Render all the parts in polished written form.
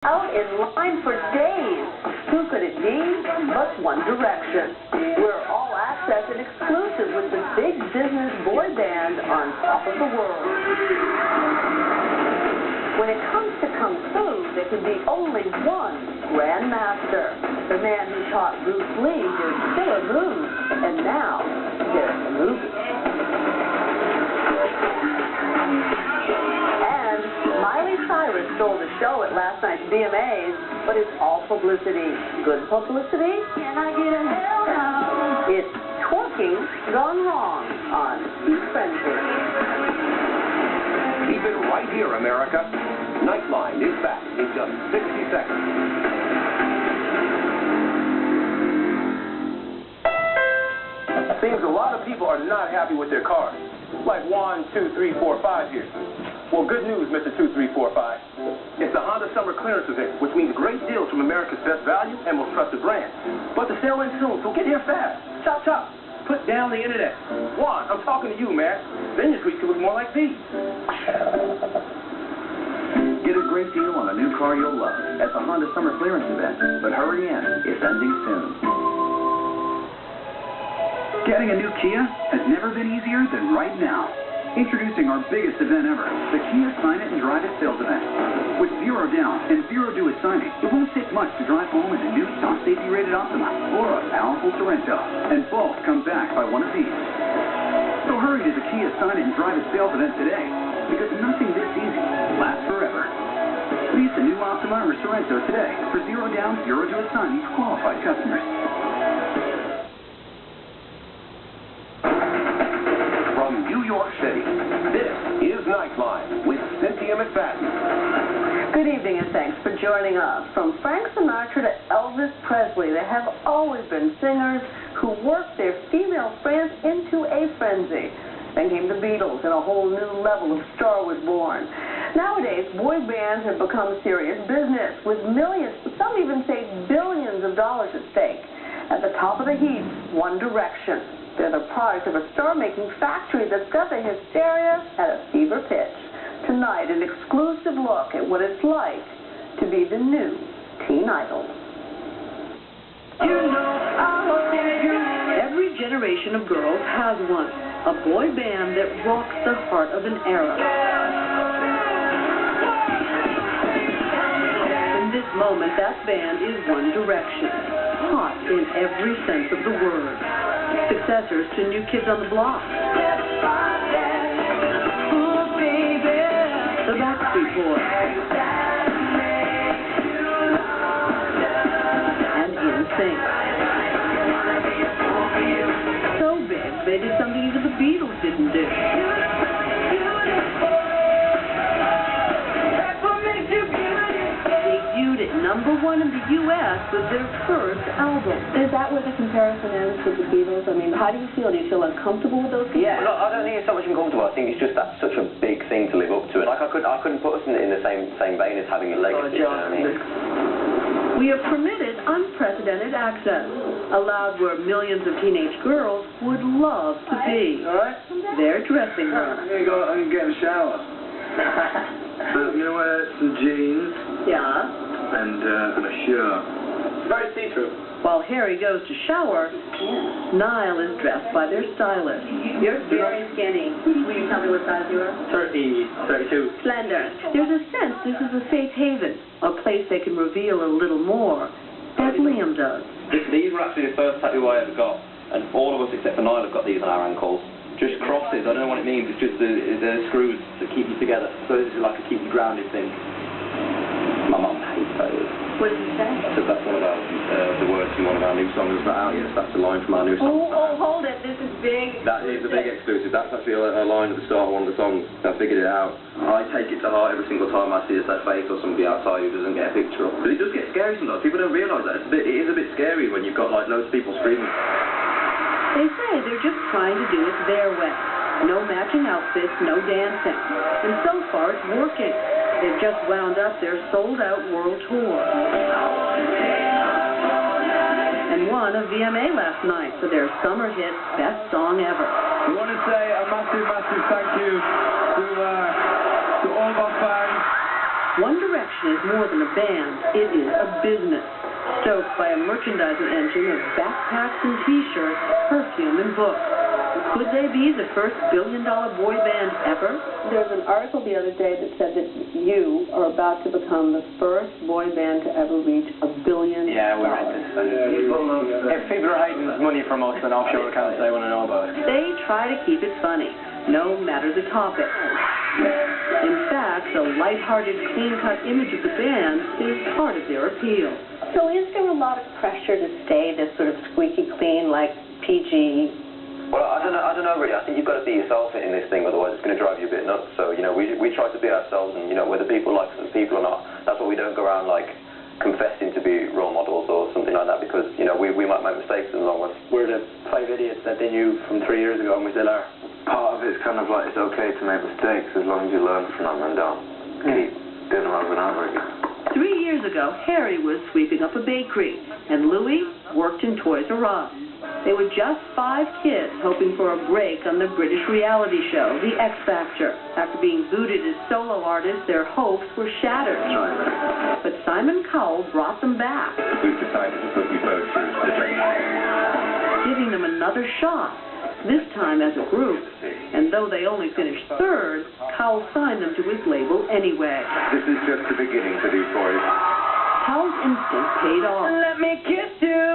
Out in line for days. Who could it be but One Direction? We're all access and exclusive with the big business boy band on top of the world. When it comes to Kung Fu, there can be only one grandmaster. The man who taught Bruce Lee his killer moves. And now, there's the movie. And Miley Cyrus stole the show at last night's VMAs, but it's all publicity. Good publicity? Can I get a hell no? It's twerking gone wrong on eFrenzy. Keep it right here, America. Nightline is back in just 60 seconds. Seems a lot of people are not happy with their cars. Like 1, 2, 3, 4, 5 here. Well, good news, Mr. 2345. It's the Honda Summer Clearance Event, which means great deals from America's best value and most trusted brand. But the sale ends soon, so get here fast. Chop, chop. Put down the internet. Juan, I'm talking to you, man. Then your tweets could look more like these. Get a great deal on a new car you'll love at the Honda Summer Clearance Event. But hurry in, it's ending soon. Getting a new Kia has never been easier than right now. Introducing our biggest event ever, the Kia Sign It and Drive It sales event. With 0 down and 0 due at signing, it won't take much to drive home in a new top safety rated Optima or a powerful Sorento, and both come back by one of these. So hurry to the Kia Sign It and Drive It sales event today, because nothing this easy lasts forever. Lease a new Optima or Sorento today for 0 down, 0 due at signing for qualified customers. New York City. This is Nightline with Cynthia McFadden. Good evening and thanks for joining us. From Frank Sinatra to Elvis Presley, there have always been singers who worked their female friends into a frenzy. Then came the Beatles and a whole new level of star was born. Nowadays, boy bands have become serious business with millions, some even say billions of dollars at stake. At the top of the heap, One Direction. They're the product of a star-making factory that's got the hysteria at a fever pitch. Tonight, an exclusive look at what it's like to be the new teen idol. Every generation of girls has one, a boy band that rocks the heart of an era. In this moment, that band is One Direction, hot in every sense of the word. Successors to New Kids on the Block, the Backstreet Boys, and NSYNC. So big, they did something even the Beatles didn't do. Debuted at #1 in the U.S. with their first album. Is that where the comparison ends with the Beatles? I mean, how do you feel? Do you feel uncomfortable with those people? Yeah, no, I don't think it's so much uncomfortable. I think it's just that's such a big thing to live up to. Like I couldn't put us in the same vein as having a legacy. We have permitted unprecedented access, allowed where millions of teenage girls would love to be. All right? Their dressing room. I'm going to go and get a shower. I'm going to wear some jeans. Yeah. And a shirt. Very see-through. While Harry goes to shower, Niall is dressed by their stylist. You're very skinny. Will you tell me what size you are? 32. Slender. There's a sense this is a safe haven, a place they can reveal a little more, as Liam does. These were actually the first tattoo I ever got, and all of us except for Niall have got these on our ankles. Just crosses, I don't know what it means, it's just the screws that keep you together. So this is like a keep you grounded thing. My mum hates those. What did you say? I said that's one of the words from one of our new songs. It's not out yet, so that's a line from our new song. Oh, hold it. This is big. That is a big exclusive. That's actually a line at the start of one of the songs. I figured it out. I take it to heart every single time I see a set face or somebody outside who doesn't get a picture of. But it does get scary sometimes. People don't realise that. It is a bit scary when you've got like loads of people screaming. They say they're just trying to do it their way. No matching outfits, no dancing. And so far it's working. They've just wound up their sold-out world tour. And won a VMA last night for their summer hit, Best Song Ever. We want to say a massive, massive thank you to all of our fans. One Direction is more than a band, it is a business, stoked by a merchandising engine of backpacks and t-shirts, perfume and books. Could they be the first billion-dollar boy band ever? There's an article the other day that said that you are about to become the first boy band to ever reach $1 billion. Yeah, we read this. If people are hiding money from us, then offshore accounts, they want to know about it. They try to keep it funny, no matter the topic. In fact, the lighthearted, clean-cut image of the band is part of their appeal. So is there a lot of pressure to stay this sort of squeaky clean, like PG? Well, I don't know really. I think you've got to be yourself in this thing, otherwise it's going to drive you a bit nuts. So, you know, we try to be ourselves, and, you know, whether people like certain people or not, that's why we don't go around, like, confessing to be role models or something like that, because, you know, we might make mistakes in the long run. We're the 5 idiots that they knew from 3 years ago, and we still are. Part of it's kind of like it's okay to make mistakes as long as you learn from them and don't keep doing them over and over again. 3 years ago, Harry was sweeping up a bakery, and Louis worked in Toys R Us. They were just 5 kids hoping for a break on the British reality show, The X Factor. After being booted as solo artists, their hopes were shattered. But Simon Cowell brought them back, We've decided to put you both through the training. giving them another shot, this time as a group. And though they only finished 3rd, Cowell signed them to his label anyway. This is just the beginning for these boys. Cowell's instinct paid off. Let me kiss you!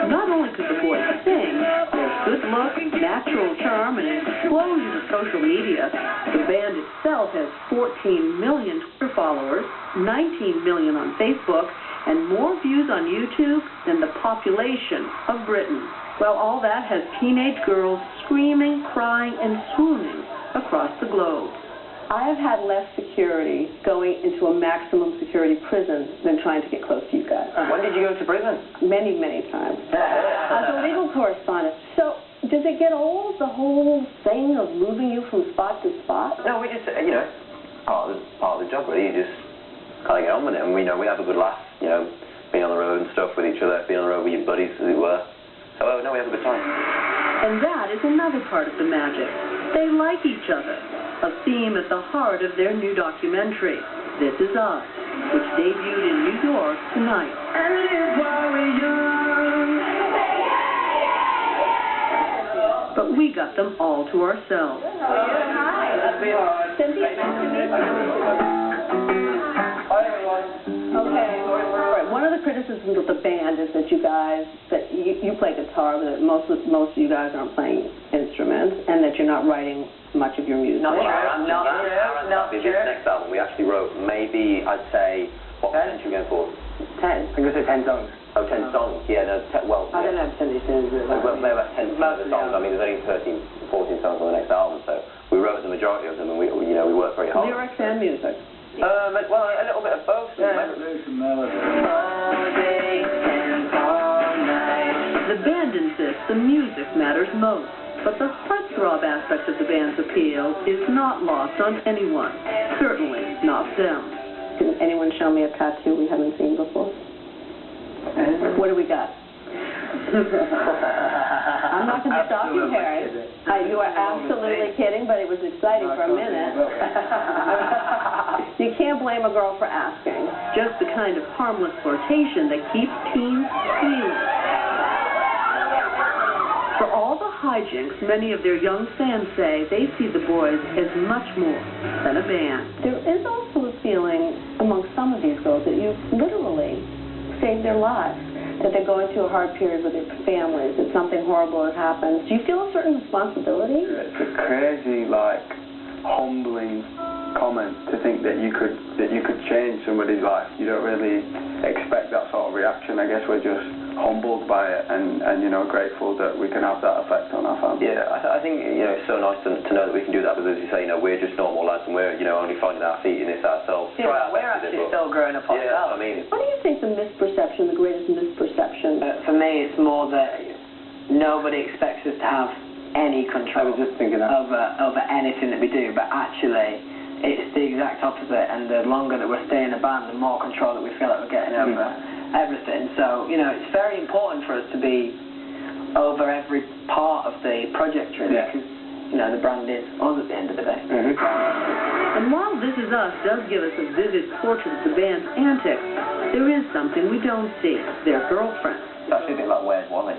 Not only could the boys sing, their good look, natural charm, and an explosion of social media, the band itself has 14 million Twitter followers, 19 million on Facebook, and more views on YouTube than the population of Britain. Well, all that has teenage girls screaming, crying, and swooning across the globe. I have had less security going into a maximum security prison than trying to get close to you guys. When did you go to prison? Many, many times. As a legal correspondent. So, does it get old, the whole thing of moving you from spot to spot? No, we just, you know, part of the job really. You just kind of get on with it, and we have a good laugh, you know, being on the road and stuff with each other, being on the road with your buddies, as it were. So, no, we have a good time. And that is another part of the magic. They like each other, a theme at the heart of their new documentary, This Is Us, which debuted in New York tonight. And live while we're young. But we got them all to ourselves. Hi. Cynthia, nice to meet you. Hi, everyone. Okay. All right. One of the criticisms of the band is that you guys, that you play guitar, but that most of you guys aren't playing instruments, and that you're not writing much of your music. This next album we actually wrote maybe, I'd say, what percentage are you going for? 10. I'm going to say 10 songs. Oh, 10 songs, yeah, no, well... I don't have 10 songs. Well, maybe about 10 of the songs. I mean, there's only 13, 14 songs on the next album, so we wrote the majority of them, and we worked very hard. Lyrics and music. Well, a little bit of both. Yeah. The band insists the music matters most, but the heartthrob aspect of the band's appeal is not lost on anyone, certainly not them. Can anyone show me a tattoo we haven't seen before? What do we got? I'm not going to stop you, Harry. You are absolutely kidding, but it was exciting for a minute. You can't blame a girl for asking. Just the kind of harmless flirtation that keeps teens squealing. For all the hijinks, many of their young fans say they see the boys as much more than a band. There is also a feeling among some of these girls that you literally saved their lives, that they're going through a hard period with their families, that something horrible has happened. Do you feel a certain responsibility? It's a crazy, like, humbling comment to think that you could change somebody's life. You don't really expect that sort of reaction. I guess we're just humbled by it and grateful that we can have that effect on our family. Yeah, I think, it's so nice to know that we can do that, because as you say, we're just normal lads, and we're, only finding our feet in this ourselves. Yeah, we're actually still growing up ourselves. Yeah, I mean. What do you think the misperception, the greatest misperception? For me, it's more that nobody expects us to have any control over anything that we do, but actually it's the exact opposite, and the longer that we're staying in a band, the more control that we feel like we're getting over everything. So, it's very important for us to be over every part of the project, really, because the brand is us at the end of the day. And while This Is Us does give us a vivid portrait of the band's antics, there is something we don't see, their girlfriends. It's actually a bit like Where's Wally?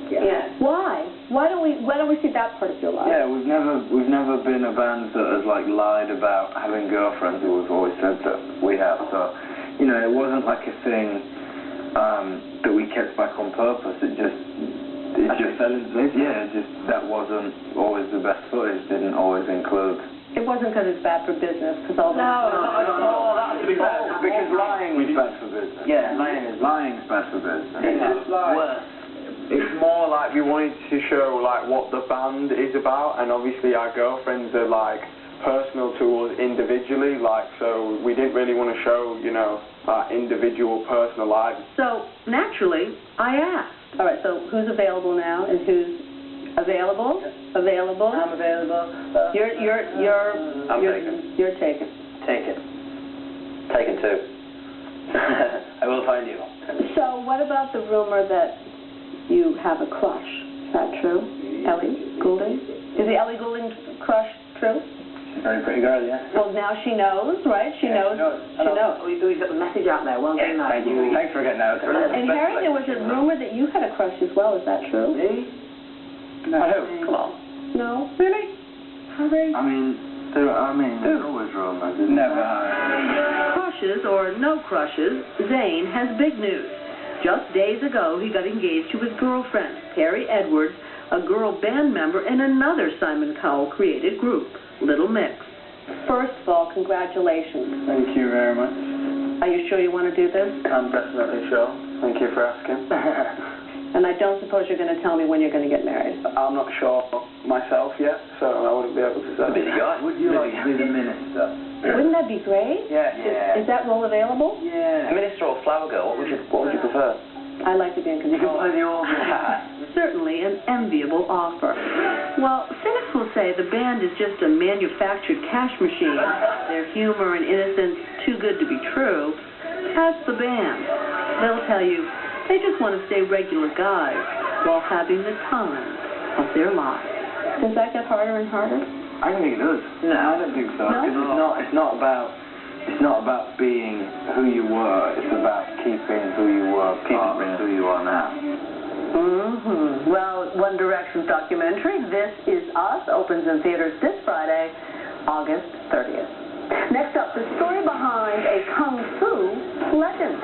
Yeah. Why? Why don't we see that part of your life? Yeah, we've never been a band that has like lied about having girlfriends. We've always said that we have. So, it wasn't like a thing that we kept back on purpose. It just fell into this. Yeah, that wasn't always the best footage. Didn't always include. It wasn't because it's bad for business, because all the... No, that's to be fair. Because lying is bad for business. Yeah, Lying's bad for business. it's worse. It's more like we wanted to show like what the band is about, and obviously our girlfriends are like personal to us individually, like, so we didn't really want to show, our individual personal lives. So, naturally, I asked. All right, so who's available now, and who's available? Available? I'm available. You're taken. You're taken. Take it. Taken too. I will find you. So what about the rumor that you have a crush? Is that true? Ellie Goulding? Is the Ellie Goulding crush true? She's a very pretty girl, yeah. Well, now she knows, right? She knows. She knows. We got the message out there. Well done, Thank you. Thanks for getting out there. And Harry, there was a rumor that you had a crush as well. Is that true? Me? No. Come on. No? Really? Harry? I mean, there's always rumors. Never. Crushes or no crushes, Zayn has big news. Just days ago, he got engaged to his girlfriend, Perry Edwards, a girl band member in another Simon Cowell-created group, Little Mix. First of all, congratulations. Thank you very much. Are you sure you want to do this? I'm definitely sure. Thank you for asking. And I don't suppose you're going to tell me when you're going to get married. I'm not sure myself yet, so I wouldn't be able to say. Busy guy. Would you like to be the minister? Wouldn't that be great? Yeah. Is that role available? Yeah. Minister or flower girl? What would you prefer? I like to be in You can control. play the organ. Certainly an enviable offer. While cynics will say the band is just a manufactured cash machine, their humor and innocence too good to be true, that's the band. They'll tell you they just want to stay regular guys while having the time of their lives. Does that get harder and harder? I don't think it does. No, I don't think so. No? It's not about being who you were. It's about keeping who you were, keeping who you are now. Mm-hmm. Well, One Direction's documentary, This Is Us, opens in theaters this Friday, August 30th. Next up, the story behind a Kung Fu legend.